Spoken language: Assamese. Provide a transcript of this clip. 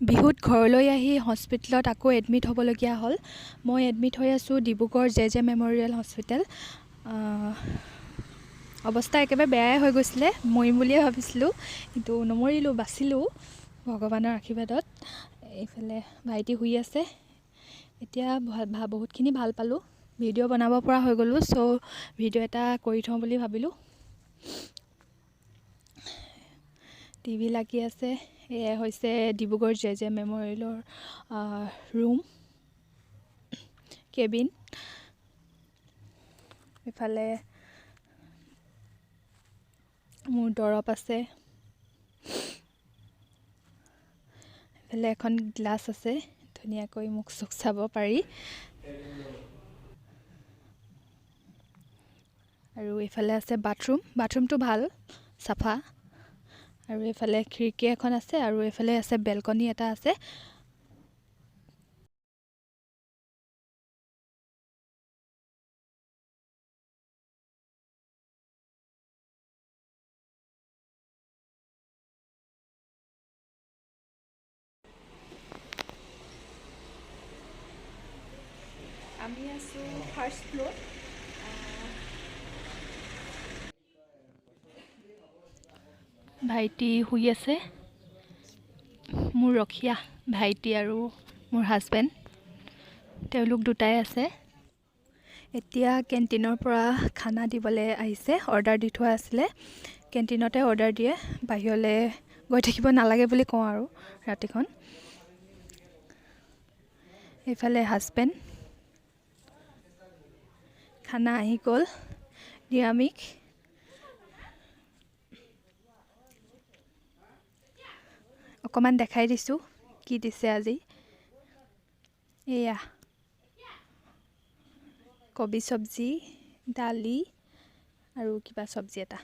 বিহুত ঘৰলৈ আহি হস্পিটেলত আকৌ এডমিট হ'বলগীয়া হ'ল। মই এডমিট হৈ আছোঁ ডিব্ৰুগড় জে মেম'ৰিয়েল হস্পিটেল। অৱস্থা একেবাৰে বেয়াই হৈ গৈছিলে, মৰিম বুলিয়ে ভাবিছিলোঁ, কিন্তু নমৰিলোঁ, বাচিলোঁ ভগৱানৰ আশীৰ্বাদত। এইফালে ভাইটি শুই আছে। এতিয়া বহুতখিনি ভাল পালোঁ, ভিডিঅ' বনাব পৰা হৈ গ'লোঁ। চ' ভিডিঅ' এটা কৰি থওঁ বুলি ভাবিলোঁ। টিভি লাগি আছে। এয়া হৈছে ডিব্ৰুগড় জে মেম'ৰিয়েলৰ ৰুম, কেবিন। ইফালে মোৰ দৰৱ আছে, ইফালে এখন গ্লাছ আছে, ধুনীয়াকৈ মুখ চুখ চাব পাৰি। আৰু এইফালে আছে বাথৰুমটো ভাল, চাফা। আৰু এইফালে খিৰিকী এখন আছে, আৰু এইফালে আছে বেলকনি এটা আছে। আমি আছোঁ ফাৰ্ষ্ট ফ্ল'ৰ। ভাইটি শুই আছে, মোৰ ৰখীয়া ভাইটি আৰু মোৰ হাজবেণ্ড, তেওঁলোক দুটাই আছে। এতিয়া কেণ্টিনৰ পৰা খানা দিবলৈ আহিছে, অৰ্ডাৰ দি থোৱা আছিলে। কেণ্টিনতে অৰ্ডাৰ দিয়ে, বাহিৰলৈ গৈ থাকিব নালাগে বুলি কওঁ আৰু ৰাতিখন। এইফালে হাজবেণ্ড, খানা আহি গ'ল, নিৰামিষ। অকণমান দেখাই দিছোঁ কি দিছে আজি। এয়া কবি চব্জি, দালি আৰু কিবা চব্জি এটা।